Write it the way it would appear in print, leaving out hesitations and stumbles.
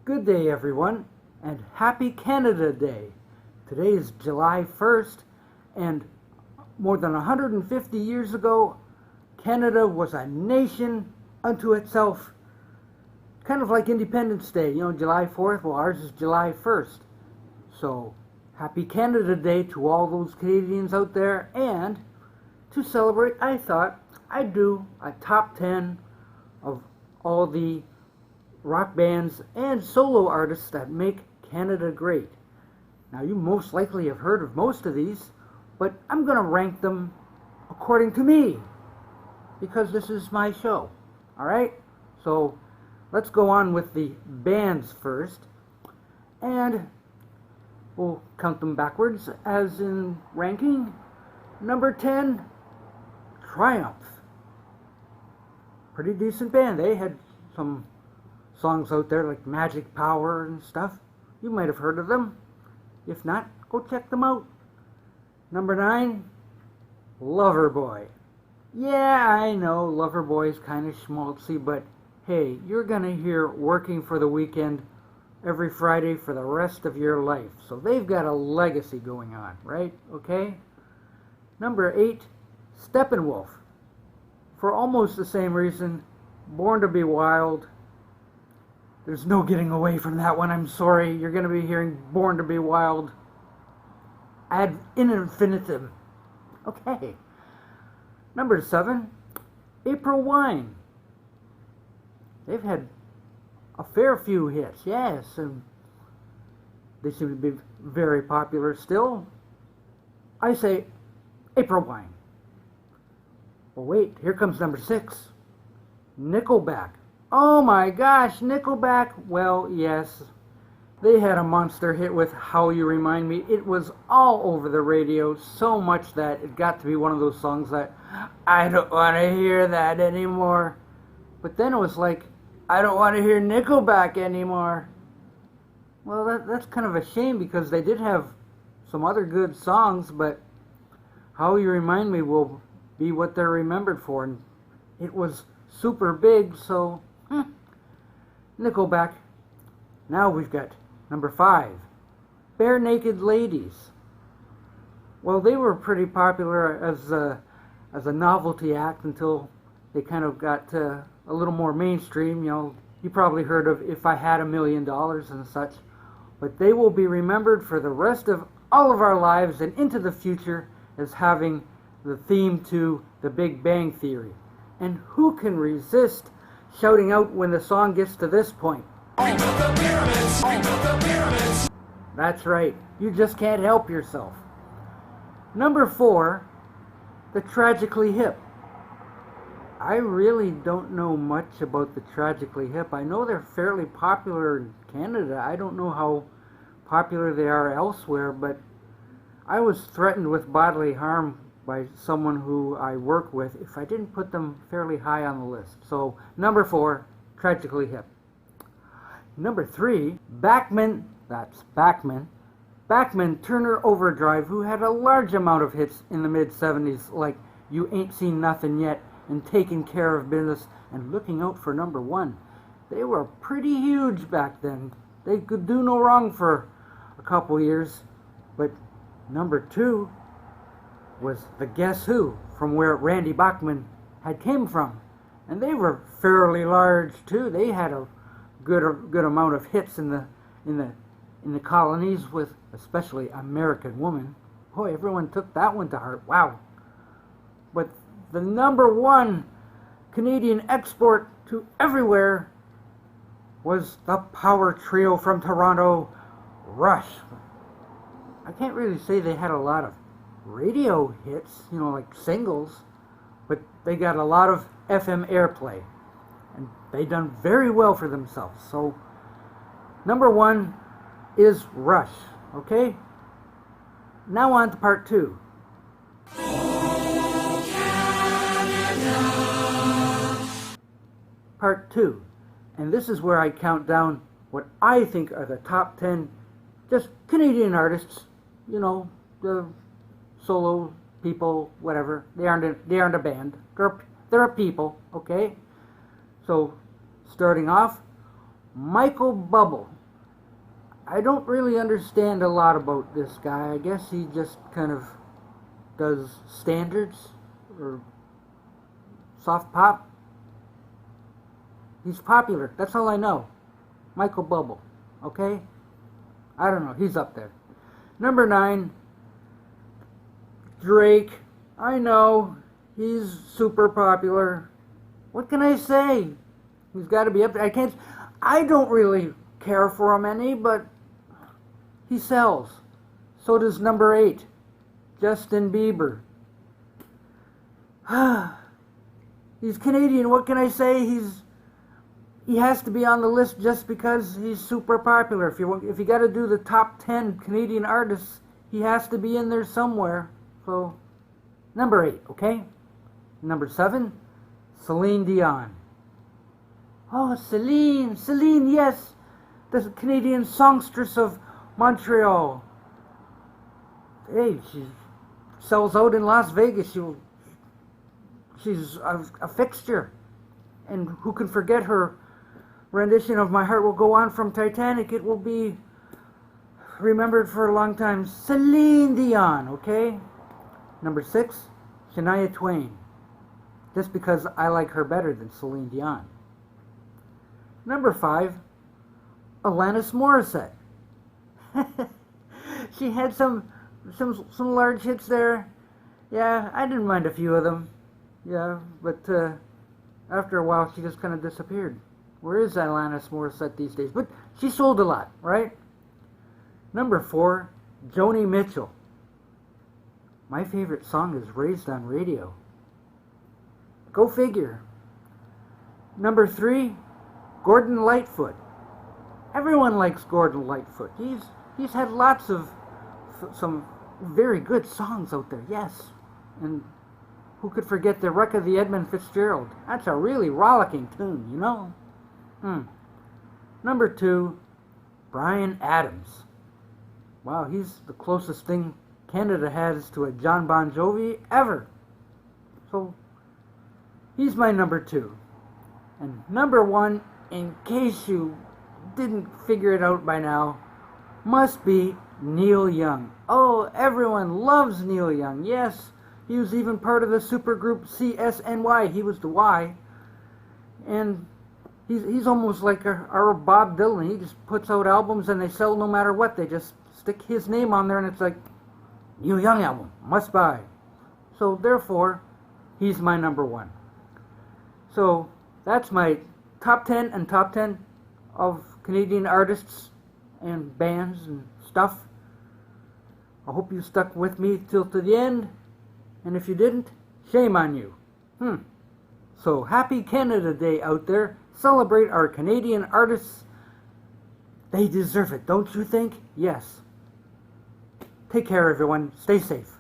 Good day, everyone, and Happy Canada Day. Today is July 1st, and more than 150 years ago, Canada was a nation unto itself, kind of like Independence Day. You know, July 4th, well, ours is July 1st. So, Happy Canada Day to all those Canadians out there, and to celebrate, I thought I'd do a top 10 of all the rock bands and solo artists that make Canada great. Now, you most likely have heard of most of these, but I'm going to rank them according to me, because this is my show. Alright? So, let's go on with the bands first, and we'll count them backwards as in ranking. Number 10, Triumph. Pretty decent band. They had some songs out there like Magic Power and stuff. You might have heard of them. If not, go check them out. Number 9, Loverboy. Yeah, I know, Loverboy's kind of schmaltzy, but hey, you're gonna hear Working for the Weekend every Friday for the rest of your life. So they've got a legacy going on, right? Okay? Number 8, Steppenwolf. For almost the same reason, Born to Be Wild. There's no getting away from that one, I'm sorry. You're going to be hearing Born to Be Wild ad infinitum. Okay. Number 7, April Wine. They've had a fair few hits, yes, and they seem to be very popular still. I say April Wine. Well, wait, here comes number 6, Nickelback. Oh my gosh, Nickelback. Well, yes, they had a monster hit with How You Remind Me. It was all over the radio, so much that it got to be one of those songs that I don't want to hear that anymore. But then it was like, I don't want to hear Nickelback anymore. Well, that's kind of a shame, because they did have some other good songs, but How You Remind Me will be what they're remembered for, and it was super big, so Nickelback. Now we've got number 5, Bare Naked Ladies. Well, they were pretty popular as a novelty act until they kind of got a little more mainstream. You know, you probably heard of If I Had $1 Million and such, but they will be remembered for the rest of all of our lives and into the future as having the theme to The Big Bang Theory. And who can resist shouting out when the song gets to this point? We built the pyramids! We built the pyramids! That's right. You just can't help yourself. Number 4, the Tragically Hip. I really don't know much about the Tragically Hip. I know they're fairly popular in Canada. I don't know how popular they are elsewhere, but I was threatened with bodily harm by someone who I work with if I didn't put them fairly high on the list. So, number 4, Tragically Hip. Number 3, Bachman, that's Bachman, Bachman Turner Overdrive, who had a large amount of hits in the mid-70s, like You Ain't Seen Nothing Yet, and Taking Care of Business, and Looking Out for Number 1. They were pretty huge back then. They could do no wrong for a couple years, but number 2 was the Guess Who, from where Randy Bachman had came from, and they were fairly large too. They had a good amount of hits in the colonies, with especially American Woman. Boy, everyone took that one to heart. Wow. But the number 1 Canadian export to everywhere was the power trio from Toronto, Rush. I can't really say they had a lot of radio hits, you know, like singles, but they got a lot of FM airplay, and they done very well for themselves. So, number 1 is Rush, okay? Now on to part 2. Part 2, and this is where I count down what I think are the top 10 just Canadian artists, you know, the solo people, whatever. They aren't a band. They're a people, okay? So, starting off, Michael Bublé. I don't really understand a lot about this guy. I guess he just kind of does standards or soft pop. He's popular. That's all I know. Michael Bublé. Okay? I don't know. He's up there. Number 9, Drake. I know. He's super popular. What can I say? He's got to be up there. I don't really care for him any, but he sells. So does number 8, Justin Bieber. He's Canadian. What can I say? He has to be on the list just because he's super popular. If you got to do the top 10 Canadian artists, he has to be in there somewhere. So, number 8, okay? Number 7, Celine Dion. Oh, Celine, yes, the Canadian songstress of Montreal. Hey, she sells out in Las Vegas. She's a fixture. And who can forget her rendition of My Heart Will Go On from Titanic? It will be remembered for a long time. Celine Dion, okay? Number 6, Shania Twain. Just because I like her better than Celine Dion. Number 5, Alanis Morissette. She had some large hits there. Yeah, I didn't mind a few of them. Yeah, but after a while she just kind of disappeared. Where is Alanis Morissette these days? But she sold a lot, right? Number 4, Joni Mitchell. My favorite song is Raised on Radio. Go figure. Number 3, Gordon Lightfoot. Everyone likes Gordon Lightfoot. He's had lots of some very good songs out there, yes. And who could forget the Wreck of the Edmund Fitzgerald? That's a really rollicking tune, you know? Number 2, Bryan Adams. Wow, he's the closest thing Canada has to a John Bon Jovi ever. So, he's my number 2. And number 1, in case you didn't figure it out by now, must be Neil Young. Oh, everyone loves Neil Young. Yes, he was even part of the supergroup CSNY. He was the Y. And he's almost like our Bob Dylan. He just puts out albums and they sell no matter what. They just stick his name on there and it's like, Neil Young album, must buy. So therefore, he's my number 1. So that's my top 10 and top 10 of Canadian artists and bands and stuff. I hope you stuck with me till to the end. And if you didn't, shame on you. So happy Canada Day out there. Celebrate our Canadian artists. They deserve it, don't you think? Yes. Take care, everyone. Stay safe.